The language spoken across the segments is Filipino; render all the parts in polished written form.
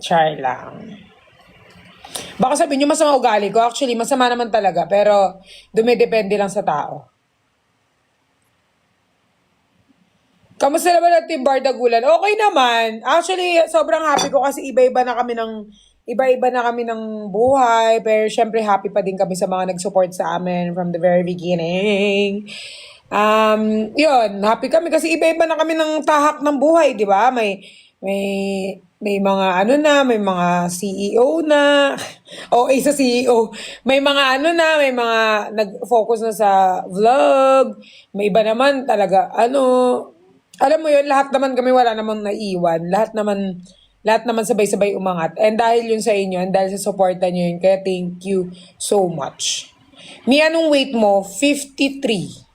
Char lang. Baka sabihin nyo masama ugali ko. Actually, masama naman talaga. Pero, dumidepende lang sa tao. Kamusta naman ang Team Bardagulan? Okay naman. Actually, sobrang happy ko kasi iba-iba na kami ng buhay. Pero syempre, happy pa din kami sa mga nag-support sa amin from the very beginning. Yun, happy kami kasi iba-iba na kami ng tahak ng buhay, di ba? May mga may mga CEO na. O, isa CEO. May mga may mga nag-focus na sa vlog. May iba naman talaga, alam mo yun, lahat naman kami wala namang naiwan. Lahat naman sabay-sabay umangat. And dahil yun sa inyo, and dahil sa supportan nyo yun, kaya thank you so much. Mia, anong weight mo? 53.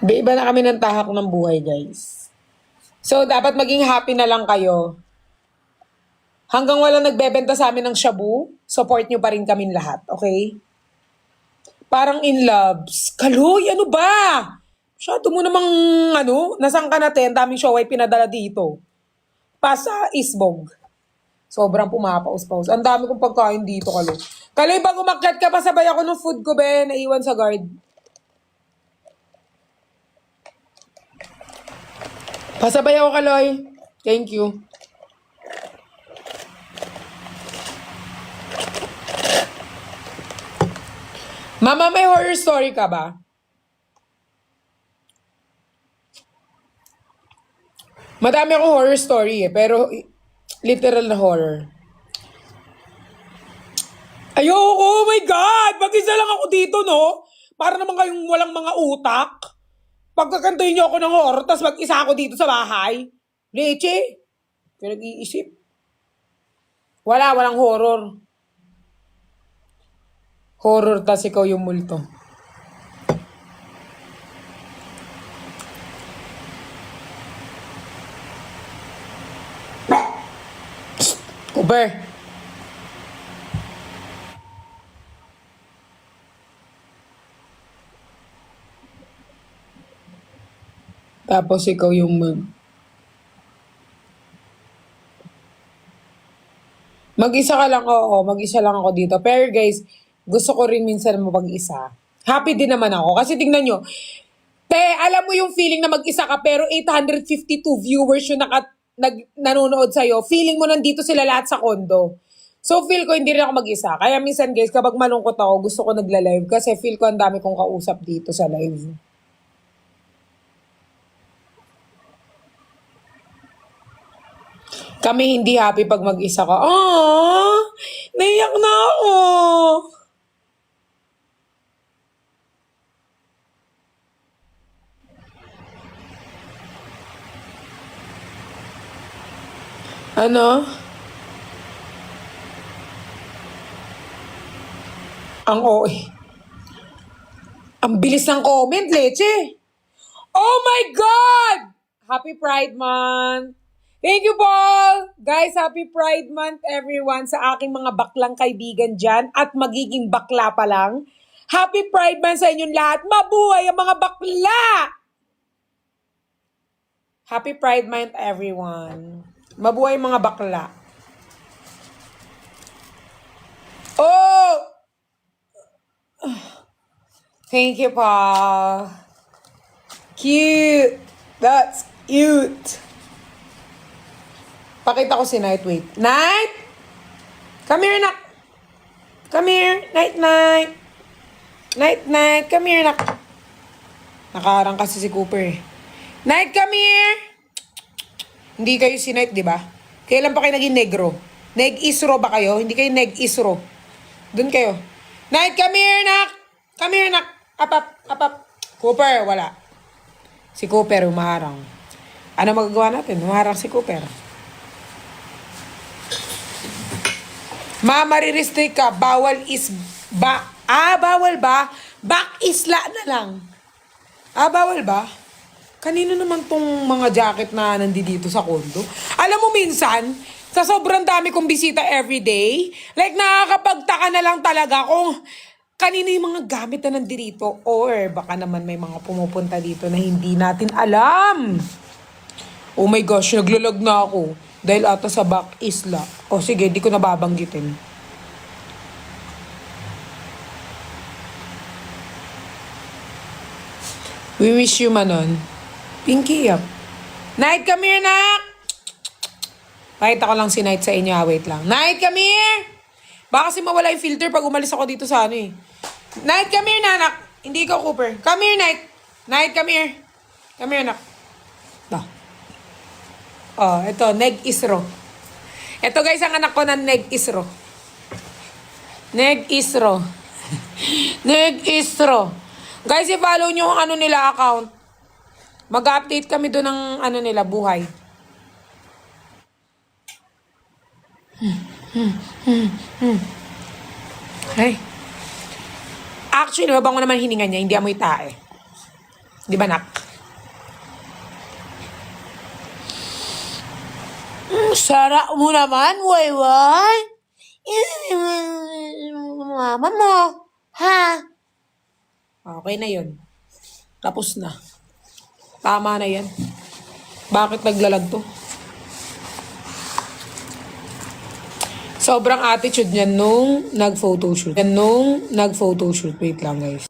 Iba na kami ng tahak ng buhay, guys. So, dapat maging happy na lang kayo. Hanggang walang nagbebenta sa amin ng shabu, support nyo pa rin kami lahat, okay? Parang in loves. Kaloy, ano ba? Masyado mo namang, nasaan ka natin? Daming show ay pinadala dito. Pasa Isbog. Sobrang pumapaus-paus. Ang dami kong pagkain dito, Kaloy. Kaloy, pag umakyat ka, pasabay ako ng food ko, be. Naiwan sa guard. Pasabay ako, Kaloy. Thank you. Mama, may horror story ka ba? Madami akong horror story pero literal na horror. Ayoko, oh my God! Mag-isa lang ako dito, no? Para naman kayong walang mga utak. Pagkakantayin niyo ako ng horror, tapos mag-isa ako dito sa bahay. Leche! Pinag-iisip. Walang horror. Horror, tas ikaw yung multo. Cooper. Tapos ikaw yung mag-isa ka lang, oo. Mag-isa lang ako dito. Pero guys, gusto ko rin minsan mag-isa. Happy din naman ako. Kasi tingnan nyo, alam mo yung feeling na mag-isa ka pero 852 viewers yung nanonood sa'yo. Feeling mo nandito sila lahat sa kondo. So feel ko hindi rin ako mag-isa. Kaya minsan guys, kapag malungkot ako, gusto ko nagla-live kasi feel ko ang dami kong kausap dito sa live. Kami hindi happy pag mag-isa ka. Naiyak na ako. Ano? Ang OA. Ang bilis ng comment, Leche. Oh my God! Happy Pride Month! Thank you, Paul! Guys, happy Pride Month, everyone, sa aking mga baklang kaibigan dyan at magiging bakla pa lang. Happy Pride Month sa inyong lahat. Mabuhay ang mga bakla! Happy Pride Month, everyone. Mabuhay mga bakla. Oh! Thank you, Paul. Cute. That's cute. Pakita ko si Night. Wait. Night? Come here, nak. Come here. Night, night. Night, night. Come here, nak. Nakaharang kasi si Cooper eh. Night, come here. Hindi kayo si Night, di ba? Kailan pa kayo naging negro? Neg-isro ba kayo? Hindi kayo neg-isro. Doon kayo. Night, come here, nak. Come here, nak. Up. Cooper, wala. Si Cooper, humaharang. Ano magagawa natin? Humaharang si Cooper. Marirestrict ka. Bawal ba? Back isla na lang. Bawal ba? Kanino naman tong mga jacket na nandito sa kondo? Alam mo minsan, sa sobrang dami kong bisita everyday, like nakakapagtaka na lang talaga kung kanino yung mga gamit na nandito or baka naman may mga pumupunta dito na hindi natin alam. Oh my gosh, naglalag na ako. Dahil ata sa back isla. O sige, di ko nababanggitin. We wish you manon. Pinky up. Night, come here, nak! Pakita ko lang si Night sa inyo, wait lang. Night, come here! Baka kasi mawala yung filter pag umalis ako dito sa ano eh. Night, come here, nanak! Hindi ikaw, Cooper. Come here, Night! Night, come here! Come here, nak. Ito. Oh, ito, Neg Isro. Ito guys, ang anak ko na Neg Isro. Neg Isro. Neg Isro. Guys, i-follow nyo ang ano nila account. Mag-update kami doon ng ano nila, buhay. Ay. Actually, mabango naman hininga niya, hindi amoy tae. Di ba, nak? Sarap mo naman, wayway. Mama mo, ha? Okay na yun. Tapos na. Tama na yan. Bakit naglalag to? Sobrang attitude niya nung nag-photoshoot. Wait lang, guys.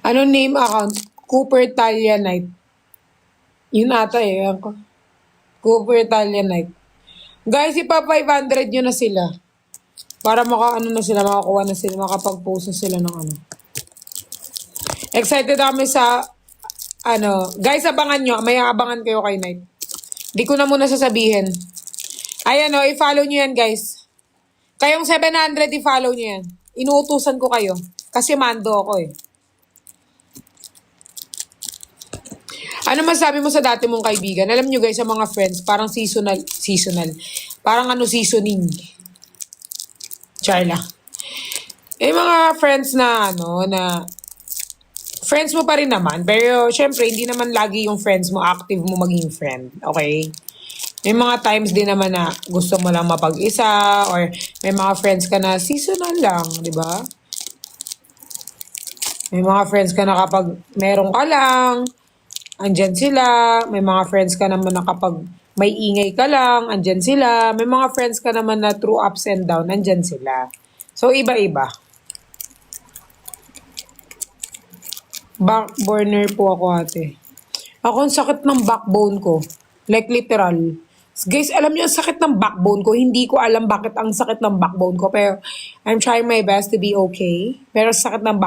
Ano name account? Cooper Talia Night. Yun ata eh. Cooper Talia Night. Guys, ipa 500 nyo na sila. Para makaano na sila, makakuha na sila, makapag-post na sila ng ano. Excited kami sa ano. Guys, abangan nyo. May abangan kayo kay Night. Di ko na muna sasabihin. Ayan o, i-follow nyo yan, guys. Kayong 700, i-follow nyo yan. Inuutusan ko kayo. Kasi mando ako eh. Ano masabi mo sa dati mong kaibigan? Alam nyo guys, sa mga friends, parang seasonal. Parang ano, seasoning. Charla. Eh, mga friends na, ano, na, friends mo pa rin naman. Pero, syempre, hindi naman lagi yung friends mo, active mo maging friend. Okay? May mga times din naman na gusto mo lang mapag-isa, or may mga friends ka na seasonal lang, di ba? May mga friends ka na kapag meron ka lang, andyan sila. May mga friends ka naman na kapag may ingay ka lang, andyan sila. May mga friends ka naman na through ups and down, andyan sila. So, iba-iba. Backburner po ako, ate. Ako, ang sakit ng backbone ko. Like, literal. Guys, alam niyo, ang sakit ng backbone ko. Hindi ko alam bakit ang sakit ng backbone ko. Pero, I'm trying my best to be okay. Pero, sakit ng backbone.